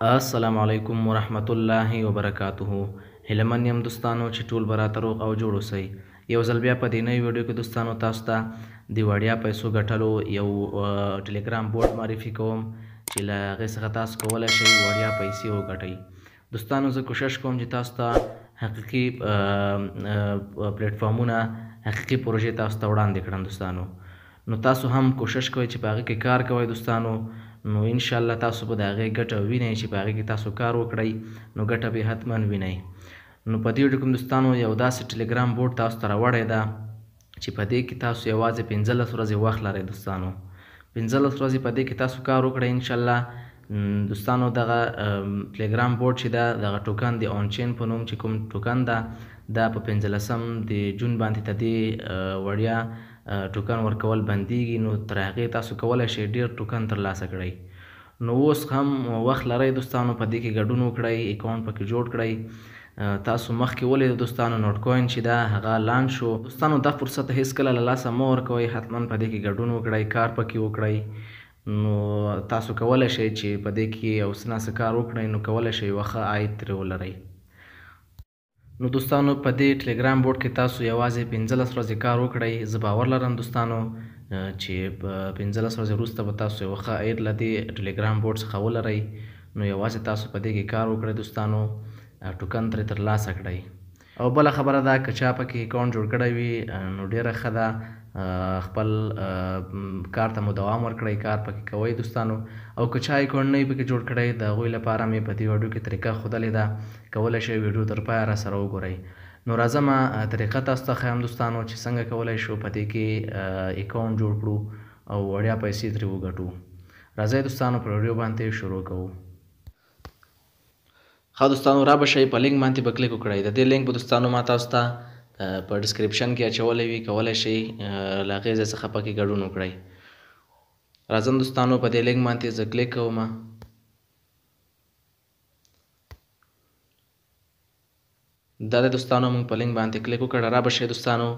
السلام علیکم ورحمت الله وبرکاته. هیله یم دوستانو چې ټول به راته روغ او جوړ اوسئ. یو ځل بیا په دې نوي ویډیو کې دوستانو تاسو ته د وړیا پیسو ګټلو یو ټلیګرام بوټ معرفي کوم چې له هغې څخه تاسو کولی شئ وړیا پیسې وګټئ. دوستانو زه کوشش کوم چې تاسو ته حقیقي پلیټفارمونه حقیقي پروژې تاسو ته وړاندې کړم دوستانو. نو تاسو هم کوشش کوئ چې په هغې کې کار کوئ دوستانو. نو انشاءالله تاسو به د هغې ګټه وینئ چې په هغې کې تاسو کار وکړئ نو ګټه به حتما وینئ. نو په دې ویډیو کې دوستانو یو داسې ټلیګرام بوټ تاسو ته راوړی ده چې په دې کې تاسو یوازې 15 ورځې وخت لرئ دوستانو. 15 ورځې په دې کې تاسو کار وکړئ انشاءالله. دوستانو دغه ټلیګرام بوټ چې ده دغه ټوکن د اون چین په نوم چې کوم ټوکن ده دا په 15 د جون باندې ته دې وړیا ټوکن ورکول بندیږي. نو تر هغې تاسو کولی شئ ډېر ټوکن ترلاسه کړئ. نو اوس هم وخت لرئ دوستانو په دې کې ګډون وکړئ، اکاونټ پکې جوړ کړئ. تاسو مخکې ولیدو دوستانو نوټ کوین چې ده هغه لانچ شو. دوستانو دا فرصت هېڅکله له لاسه مه ورکوئ، حتما په دې کې ګډون وکړئ، کار پکې وکړئ. نو تاسو کولی شئ چې په دې کې یو څه ناڅه کار وکړئ نو کولی شئ یوه ښه عاید ترې ولرئ. نو دوستانو په دې ټلیګرام بوټ کې تاسو یوازې 15 ورځې کار وکړئ. زه باور لرم دوستانو چې په 15 ورځې وروسته به تاسو یوه ښه عاید له دې ټلیګرام بوټ څخه ولرئ. نو یوازې تاسو په دې کې کار وکړئ دوستانو، ټوکن ترې ترلاسه کړئ. او بله خبره ده که چا پکې اکاونټ جوړ کړی وي نو ډېره ښه ده، خپل کار ته مو دوام ورکړئ، کار پکې کوئ دوستانو. او که چا اکاونټ نه وي پکې جوړ کړی د هغوی لپاره مې په دې ویډیو کې طریقه ښودلې ده، کولی شئ ویډیو تر پایه راسره وګورئ. نو راځمه طریقه تاسو ته ښیم دوستانو چې څنګه کولی شو په دې کې اکاونټ جوړ کړو او وړیا پیسې ترې وګټو. راځئ دوستانو په ویډیو باندې شروع کوو. ښه دوستانو را به شئ په لینک باندې به کلیک وکړئ. د دې لینک به دوستانو ما تاسو ته په ډسکریپشن کې اچولی وي، کولی شئ له هغې ځای څخه پکې ګډون وکړئ. راځم دوستانو په دې لینک باندې زه کلیک کوم. دا د دوستانو موږ په لینک باندې کلیک وکړه. را به شئ دوستانو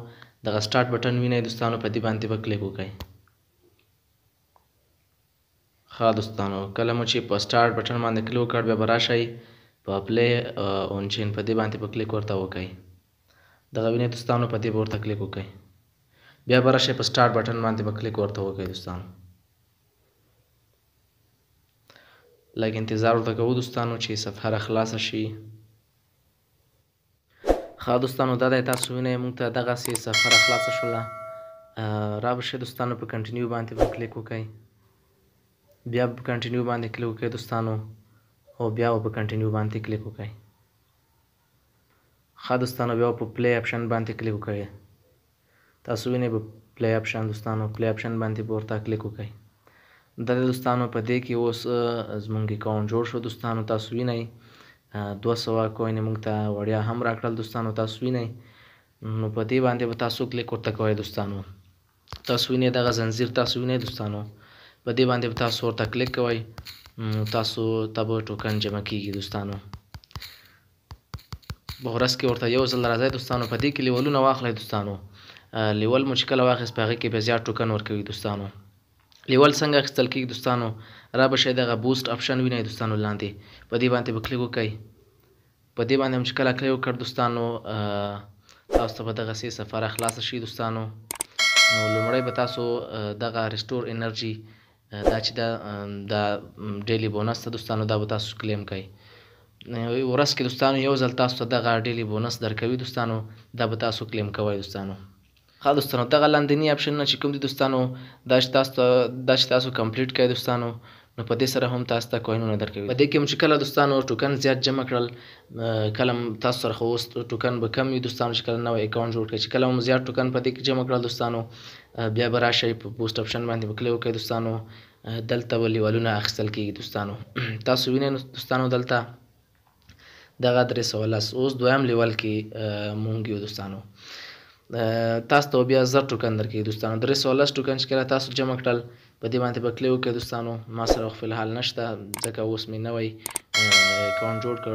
دغه سټارټ بټن وینئ دوستانو، په دې باندې به کلیک وکړئ. ښه دوستانو کله مو چې په سټارټ بټن باندې کلیک وکړ بیا به راشئ په پلی اون چین په دې باندې به کلیک ورته وکړئ. دغه وینئ دوستانو په دې به ورته کلیک وکړئ. بیا به راشئ په سټارټ بټن باندې به کلیک ورته وکړئ دوستانو. لږ انتظار ورته کوو دوستانو چې صفحه را خلاصه شي. ښه دوستانو دا دی تاسو وینئ موږ ته دغسې صفحه را خلاصه شوله. را به شئ دوستانو په کنټینیو باندې به کلیک وکړئ. بیا په کنټینیو باندې کلیک وکړئ دوستانو او بیا په کنټینیو باندې کلیک وکړئ. ښه دوستانو بیا په پلی اپشن باندې کلیک وکړئ. تاسو وینئ په پلی اپشن دوستانو پلی اپشن باندې به ورته کلیک وکړئ. دا د دوستانو په دې کې اوس زموږ اکاونټ جوړ شو دوستانو. تاسو وینئ 200 کوین موږ ته وړیا هم راکړل دوستانو. تاسو وینئ نو په دې باندې به تاسو کلیک ورته کوئ دوستانو. تاسو وینئ دغه زنځیر تاسو وینئ دوستانو، په دې باندې به تاسو ورته کلیک کوئ. تاسو ته به ټوکن جمع کیږي دوستانو. په ورځ کې ورته یو ځل راځئ دوستانو، په دې کې لیولونه واخلئ دوستانو. لیول مو چې کله واخیست په هغې کې بیا زیات ټوکن ورکوي دوستانو. لیول څنګه اخیستل کېږي دوستانو؟ را به شئ دغه بوسټ اپشن وینئ دوستانو لاندې، په دې باندې به کلیک وکړئ. په دې باندې هم چې کله کلیک وکړ دوستانو تاسو ته به دغسې صفحه را خلاصه شي دوستانو. نو لومړی به تاسو دغه ریسټور انرژي دا چې دا ډیلی بونس ته دوستانو دا به تاسو کلیم کوئ. ورځ کې دوستانو یو ځل تاسو ته دغه ډیلی بونس درکوي دوستانو، دا به تاسو کلیم کوئ دوستانو. ښه دوستانو دغه لاندني اپشنونه چې کوم دي دوستانو دا چې تاسو کمپلیټ کړئ دوستانو نو په دې سره هم تاسو ته کوینونه درکوي. په دې کې هم چې کله دوستانو ټوکن زیات جمع کړل، کله تاسو سره خو اوس ټوکن به کم وي دوستانو چې کله نوی اکاونټ جوړ کړئ، چې کله هم زیات ټوکن په دې کې جمع کړل دوستانو بیا به راشئ په بوسټ اپشن باندې به کلیک وکړئ دوستانو. دلته به لیولونه اخیستل کېږي دوستانو. تاسو وینئ دوستانو دلته دغه 310 اوس دویم لیول کې مونږ یو دوستانو. تاسو ته بیا 1000 ټوکن درکوي دوستانو. 310 ټوکن چې کله تاسو جمع کړل په دې باندې به کلیک وکړئ دوستانو. ما سره وخت فلحال نشته ځکه اوس مې نوی اکاونټ جوړ کړ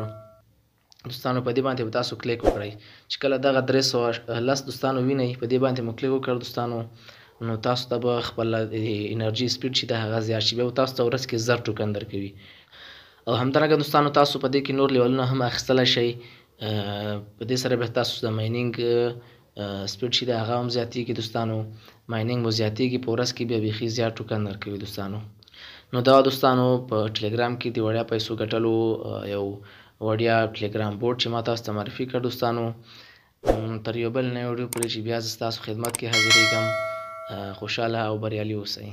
دوستانو. په دې باندې به تاسو کلیک وکړئ. چې کله دغه 310 دوستانو وینئ په دې باندې مو کلیک وکړ دوستانو نو تاسو ته به خپل انرژي سپیډ چې ده هغه زیات شي. بیا به تاسو ته ورځ کې 1000 ټوکن درکوي. او همدارنګه دوستانو تاسو په دې کې نور لیولونه هم اخیستلی شئ. په دې سره بیا تاسو د ماینینګ سپیډ چې دی هغه هم زیاتېږي دوستانو، ماینینګ مو زیاتېږي، په ورځ کې بیا بیخي زیات ټوکن درکوي دوستانو. نو دا دوستانو په ټلګرام کې د وړیا پیسو ګټلو یو وړیا ټلګرام بورډ چې ما تاسو ته معرفي کړ دوستانو. تر یو بل نوي ویډیو پورې چې بیا زه ستاسو خدمت کې حاضرېږم. خوشحاله او بریالي اوسئ.